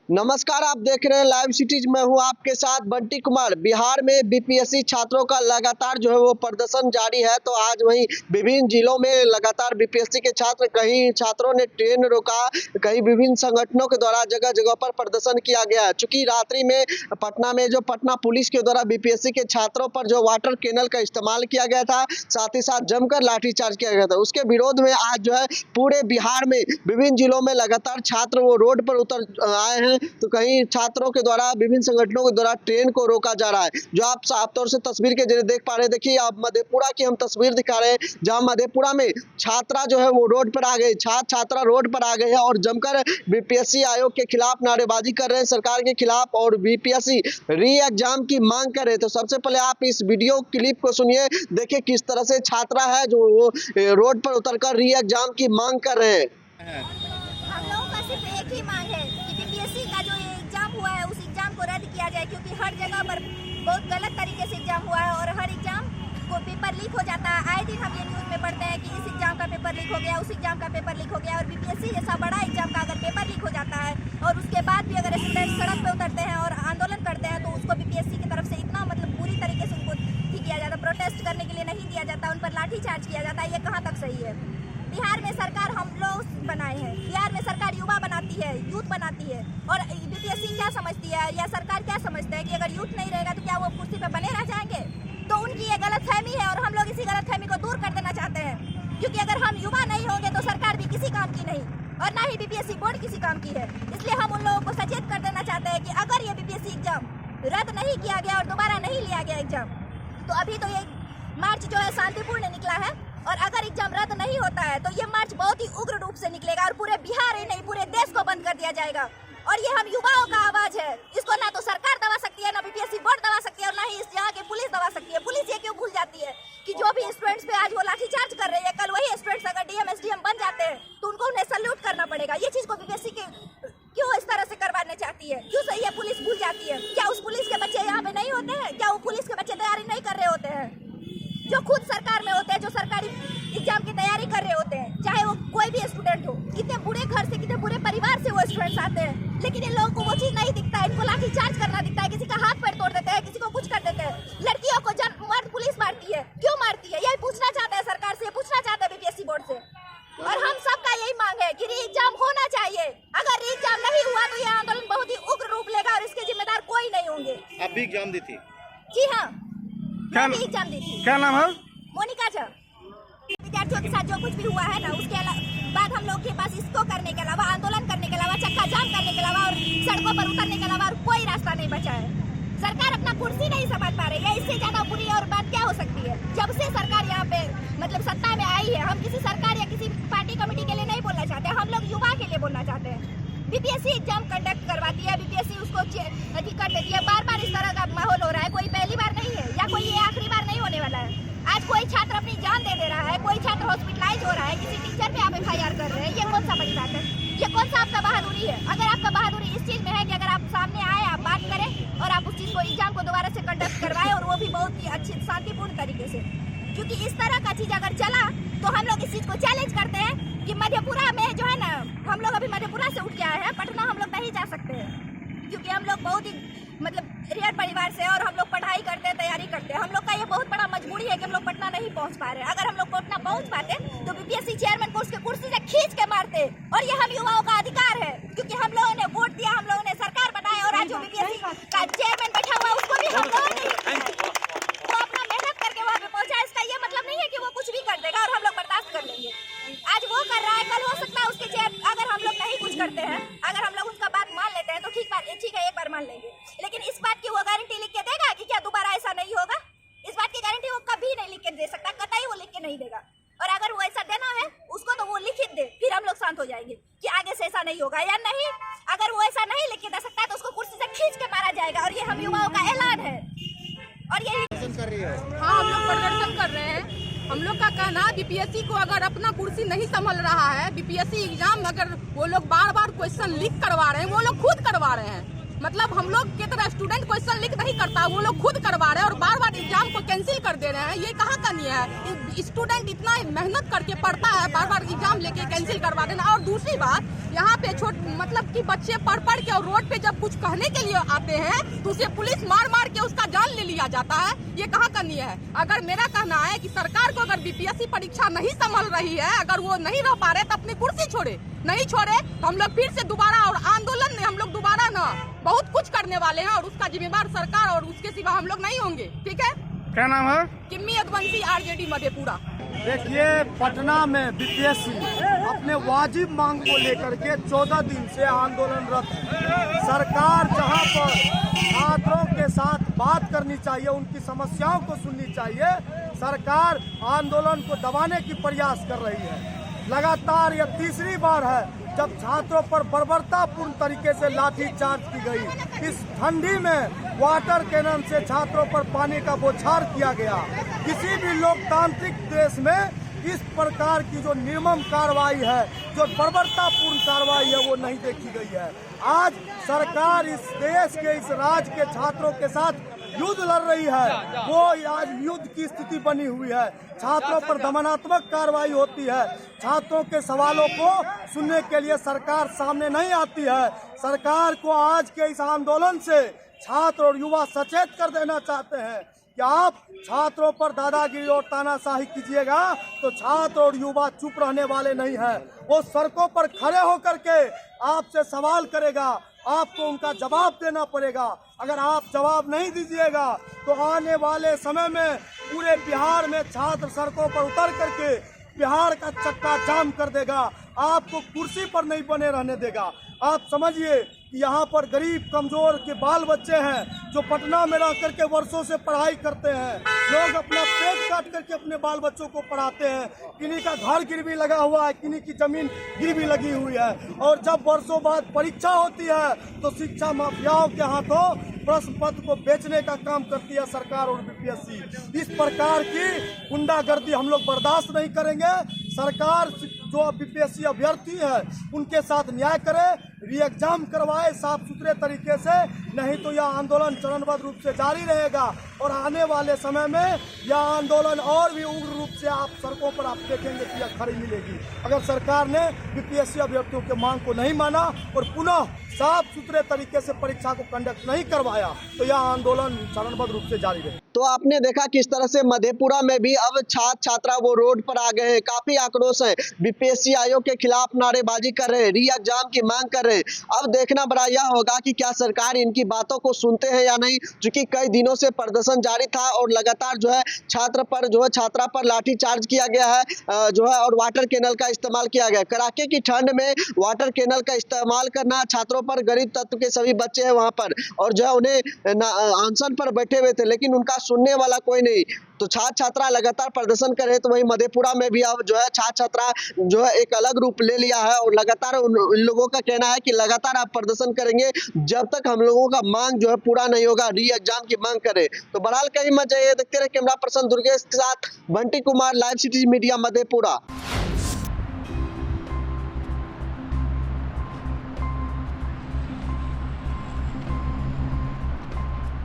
नमस्कार, आप देख रहे हैं लाइव सिटीज। मैं हूं आपके साथ बंटी कुमार। बिहार में बीपीएससी छात्रों का लगातार जो है वो प्रदर्शन जारी है। तो आज वहीं विभिन्न जिलों में लगातार बीपीएससी के छात्र, कहीं छात्रों ने ट्रेन रोका, कहीं विभिन्न संगठनों के द्वारा जगह जगह पर प्रदर्शन किया गया है। चूंकि रात्रि में पटना में जो पटना पुलिस के द्वारा बीपीएससी के छात्रों पर जो वाटर कैनल का इस्तेमाल किया गया था, साथ ही साथ जमकर लाठीचार्ज किया गया था, उसके विरोध में आज जो है पूरे बिहार में विभिन्न जिलों में लगातार छात्र वो रोड पर उतर आए हैं। तो कहीं छात्रों के द्वारा, विभिन्न संगठनों के द्वारा ट्रेन को रोका जा रहा है। जो आप साफ तौर से तस्वीर के जरिए देख पा रहे हैं। देखिए, आप मधेपुरा की हम तस्वीर दिखा रहे हैं, जहां मधेपुरा में छात्रा जो है वो रोड पर आ गए, छात्रा रोड पर आ गए हैं और जमकर बीपीएससी आयोग के खिलाफ नारेबाजी कर रहे हैं, सरकार के खिलाफ, और बीपीएससी री एग्जाम की मांग कर रहे हैं। तो सबसे पहले आप इस वीडियो क्लिप को सुनिए, देखिए किस तरह से छात्रा है जो वो रोड पर उतरकर री एग्जाम की मांग कर रहे हैं। हम लोगों का सिर्फ एक ही मांग है कि बीपीएससी का जो एग्जाम हुआ है उस एग्जाम को रद्द किया जाए, क्योंकि हर जगह पर बहुत गलत तरीके से एग्जाम हुआ है और हर एग्जाम को पेपर लीक हो जाता है। आए दिन हम ये न्यूज़ में पढ़ते हैं कि इस एग्जाम का पेपर लीक हो गया, उस एग्जाम का पेपर लीक हो गया। और बीपीएससी जैसा बड़ा एग्जाम का अगर पेपर लीक हो जाता है और उसके बाद भी अगर स्टूडेंट सड़क पर उतरते हैं और आंदोलन करते हैं, तो उसको बीपीएससी की तरफ से इतना पूरी तरीके से उनको किया जाता, प्रोटेस्ट करने के लिए नहीं दिया जाता, उन पर लाठीचार्ज किया जाता है। ये कहाँ तक सही है? बिहार में सरकार हम लोग बनाए हैं, बिहार में सरकार युवा बनाती है, यूथ बनाती है। और बीपीएससी क्या समझती है या सरकार क्या समझता है कि अगर यूथ नहीं रहेगा तो क्या वो कुर्सी पे बने रह जाएंगे? तो उनकी ये गलतफहमी है और हम लोग इसी गलतफहमी को दूर कर देना चाहते हैं। क्योंकि अगर हम युवा नहीं होंगे तो सरकार भी किसी काम की नहीं, और ना ही बीपीएससी बोर्ड किसी काम की है। इसलिए हम उन लोगों को सचेत कर देना चाहते हैं कि अगर ये बीपीएससी एग्जाम रद्द नहीं किया गया और दोबारा नहीं लिया गया एग्जाम, तो अभी तो ये मार्च जो है शांतिपूर्ण निकला है, और अगर एग्जाम रद्द नहीं होता है तो ये मार्च बहुत ही उग्र रूप से निकलेगा और पूरे बिहार ही नहीं पूरे देश को बंद कर दिया जाएगा। और ये हम युवाओं का आवाज है, इसको ना तो सरकार दबा सकती है, ना बीपीएससी बोर्ड दबा सकती है, और ना ही इस जगह की पुलिस दबा सकती है। पुलिस ये क्यों भूल जाती है कि जो भी स्टूडेंट्स पे आज वो लाठीचार्ज कर रही है, कल वही स्टूडेंट्स अगर डीएम एसडीएम बन जाते हैं तो उनको उन्हें सल्यूट करना पड़ेगा। ये चीज को बीपीएससी के क्यों इस तरह से करवाने चाहती है? क्यों सही है पुलिस भूल जाती है? क्या उस पुलिस के बच्चे यहाँ पे नहीं होते हैं? क्या वो पुलिस के बच्चे तैयारी नहीं कर रहे होते हैं, जो खुद सरकार में होते हैं, जो सरकारी एग्जाम की तैयारी कर रहे होते हैं? चाहे वो कोई भी स्टूडेंट हो, कितने बुरे घर से, कितने बुरे परिवार से वो स्टूडेंट्स आते हैं, लेकिन इन लोगों को वो चीज नहीं दिखता है। इनको लाठीचार्ज करना दिखता है, किसी का हाथ पैर तोड़ देते हैं, किसी को कुछ कर देते हैं। लड़कियों को मर्द पुलिस मारती है, क्यों मारती है? यही पूछना चाहते हैं सरकार से, पूछना चाहते हैं बीपीएससी बोर्ड से। और हम सबका यही मांग है कि री एग्जाम होना चाहिए। अगर री एग्जाम नहीं हुआ तो ये आंदोलन बहुत ही उग्र रूप लेगा और इसके जिम्मेदार कोई नहीं होंगे। आप भी एग्जाम दी थी? जी हाँ, मैं भी एग्जाम दी थी। क्या नाम है? मोनिका झा। विद्यार्थियों के साथ जो कुछ भी हुआ है ना, उसके बाद हम लोग के पास इसको करने के अलावा, आंदोलन करने के अलावा, चक्का जाम करने के अलावा और सड़कों पर उतरने के अलावा और कोई रास्ता नहीं बचा है। सरकार अपना कुर्सी नहीं समझ पा रही है। इससे ज्यादा बुरी और बात क्या हो सकती है? जब से सरकार यहाँ पे सत्ता में आई है, हम किसी सरकार या किसी पार्टी कमेटी के लिए नहीं बोलना चाहते, हम लोग युवा के लिए बोलना चाहते हैं। बीपीएससी एग्जाम कंडक्ट करवाती है, बीपीएससी उसको कर देती है। बार बार इस तरह का माहौल हो रहा है, कोई पहली बार नहीं है या कोई ये आखिरी बार नहीं होने वाला है। आज कोई छात्र अपनी जान दे रहा है, कोई छात्र हॉस्पिटलाइज हो रहा है, किसी टीचर पे आप एफआईआर कर रहे हैं। ये कौन सा बड़ी बात है? ये कौन सा आपका बहादुरी है? अगर आपका बहादुरी इस चीज में है कि अगर आप सामने आए, आप बात करें और आप उस चीज को एग्जाम को दोबारा से कंडक्ट करवाएं, और वो भी बहुत ही अच्छी शांतिपूर्ण तरीके से, क्योंकि इस तरह का चीज अगर चला तो हम लोग इस चीज को चैलेंज करते हैं कि मधेपुरा में जो है ना, हम लोग अभी मधेपुरा से उठ के आए हैं, पटना हम लोग नहीं जा सकते हैं, क्योंकि हम लोग बहुत ही रियल परिवार से, और हम लोग पढ़ाई करते हैं, तैयारी करते हैं। हम लोग का ये बहुत बड़ा मजबूरी है कि हम लोग पटना नहीं पहुंच पा रहे हैं। अगर हम लोग पटना पहुंच पाते तो बीपीएससी चेयरमैन को उसके कुर्सी से खींच के मारते, और ये हम युवाओं का अधिकार है, क्योंकि हम लोगों ने वोट दिया, हम लोगों ने सरकार बनाई, और आज जो बीपीएससी का चेयरमैन बैठा हुआ है उसको भी हम लोगों ने वो अपना मेहनत करके वहाँ पे पहुंचा। इसका ये मतलब नहीं है कि वो कुछ भी कर देगा और हम लोग बर्दाश्त कर लेंगे। आज वो कर रहा है, कल हो सकता है उसके चेयर, अगर हम लोग नहीं कुछ करते हैं, अगर हम लोग उसका बात मान लेते हैं तो ठीक है, एक बार मान लेंगे, लेकिन इस बात की वो गारंटी लिख के देगा कि क्या दोबारा ऐसा नहीं होगा? इस बात की गारंटी वो कभी नहीं लिख के दे सकता, कतई वो लिख के नहीं देगा। और अगर वो ऐसा देना है उसको तो वो लिखित दे, फिर हम लोग शांत हो जाएंगे कि आगे से ऐसा नहीं होगा, या नहीं। अगर वो ऐसा नहीं लिख के दे सकता है तो उसको कुर्सी से खींच के मारा जाएगा, और ये हम युवाओं का ऐलान है। और यही कर रही है। हाँ, हम लोग प्रदर्शन कर रहे हैं। हम लोग का कहना है बीपीएससी को अगर अपना कुर्सी नहीं संभल रहा है, बीपीएससी एग्जाम अगर वो लोग बार बार क्वेश्चन लीक करवा रहे हैं, वो लोग खुद करवा रहे हैं, मतलब हम लोग की तरह स्टूडेंट क्वेश्चन लीक नहीं करता, वो लोग खुद करवा रहे हैं और बार बार एग्जाम को कैंसिल कर दे रहे हैं। ये कहाँ का न्याय है? स्टूडेंट इतना मेहनत करके पढ़ता है, बार बार एग्जाम लेके कैंसिल करवा देना। और दूसरी बात, यहाँ पे मतलब कि बच्चे पढ़ के और रोड पे जब कुछ कहने के लिए आते हैं तो उसे पुलिस मार के उसका जान ले लिया जाता है। ये कहाँ का न्याय है? अगर मेरा कहना है कि सरकार को अगर बीपीएससी परीक्षा नहीं संभल रही है, अगर वो नहीं रह पा रहे तो अपनी कुर्सी छोड़े, नहीं छोड़े तो हम लोग फिर से दोबारा और आंदोलन में हम लोग दोबारा ना बहुत कुछ करने वाले हैं और उसका जिम्मेदार सरकार और उसके सिवा हम लोग नहीं होंगे। ठीक है? क्या नाम है? किम्मी यदुवंशी, आरजेडी मधेपुरा। देखिए, पटना में बीपीएससी अपने वाजिब मांग को लेकर के 14 दिन से आंदोलनरत है। सरकार जहां पर छात्रों के साथ बात करनी चाहिए, उनकी समस्याओं को सुननी चाहिए, सरकार आंदोलन को दबाने की प्रयास कर रही है। लगातार यह तीसरी बार है जब छात्रों पर बर्बरतापूर्ण तरीके से लाठीचार्ज की गई। इस ठंडी में वाटर कैनन से छात्रों पर पानी का बौछार किया गया। किसी भी लोकतांत्रिक देश में इस प्रकार की जो निर्मम कार्रवाई है, जो बर्बरतापूर्ण कार्रवाई है, वो नहीं देखी गई है। आज सरकार इस देश के, इस राज्य के छात्रों के साथ युद्ध लड़ रही है। वो आज युद्ध की स्थिति बनी हुई है। छात्रों पर दमनात्मक कार्रवाई होती है। छात्रों के सवालों को सुनने के लिए सरकार सामने नहीं आती है। सरकार को आज के इस आंदोलन से छात्र और युवा सचेत कर देना चाहते हैं कि आप छात्रों पर दादागिरी और तानाशाही कीजिएगा तो छात्र और युवा चुप रहने वाले नहीं हैं। वो सड़कों पर खड़े होकर के आपसे सवाल करेगा, आपको उनका जवाब देना पड़ेगा। अगर आप जवाब नहीं दीजिएगा तो आने वाले समय में पूरे बिहार में छात्र सड़कों पर उतर करके बिहार का चक्का जाम कर देगा, आपको कुर्सी पर नहीं बने रहने देगा। आप समझिए कि यहाँ पर गरीब कमजोर के बाल बच्चे हैं जो पटना में रह करके वर्षों से पढ़ाई करते हैं। लोग अपना पेट काट करके अपने बाल बच्चों को पढ़ाते हैं। किन्हीं का घर गिरवी लगा हुआ है, किन्हीं की जमीन गिरवी लगी हुई है। और जब वर्षों बाद परीक्षा होती है तो शिक्षा माफियाओं के हाथों प्रश्न पत्र को बेचने का काम करती है सरकार और बीपीएससी। इस प्रकार की गुंडागर्दी हम लोग बर्दाश्त नहीं करेंगे। सरकार जो बीपीएससी अभ्यर्थी है उनके साथ न्याय करे, री एग्जाम करवाए साफ सुथरे तरीके से, नहीं तो यह आंदोलन चरणबद्ध रूप से जारी रहेगा। और आने वाले समय में यह आंदोलन और भी उग्र रूप से आप सड़कों पर आप देखेंगे कि यह खड़ी मिलेगी। अगर सरकार ने बीपीएससी अभ्यर्थियों के मांग को नहीं माना और पुनः साफ सुथरे तरीके से परीक्षा को कंडक्ट नहीं करवाया तो यह आंदोलन चरणबद्ध रूप से जारी रहे। तो आपने देखा किस तरह से मधेपुरा में भी अब छात्र छात्रा वो रोड पर आ गए हैं, काफी आक्रोश है, बीपीएससी आयोग के खिलाफ नारेबाजी कर रहे हैं, री एग्जाम की मांग कर रहे हैं। अब देखना बड़ा यह होगा कि क्या सरकार इनकी बातों को सुनते हैं या नहीं, क्योंकि कई दिनों से प्रदर्शन जारी था और लगातार जो है छात्रा पर लाठीचार्ज किया गया है जो है, और वाटर कैनल का इस्तेमाल किया गया। कड़ाके की ठंड में वाटर कैनल का इस्तेमाल करना, छात्रों पर गरीब तत्व के सभी बच्चे हैं वहां पर और जो है उन्हें अनशन पर बैठे हुए थे, लेकिन उनका सुनने वाला कोई नहीं। तो छात्र छात्रा लगातार प्रदर्शन कर रहे हैं। तो वहीं मधेपुरा में भी अब जो है छात्र छात्रा जो है एक अलग रूप ले लिया है और लगातार उन लोगों का कहना है कि लगातार आप प्रदर्शन करेंगे जब तक हम लोगों का मांग जो है पूरा नहीं होगा, री एग्जाम की मांग करें। तो बहरहाल कहीं मत जाइए, देखते रहे कैमरा पर्सन दुर्गेश के साथ Bunty Kumar, live city media, Madhepura.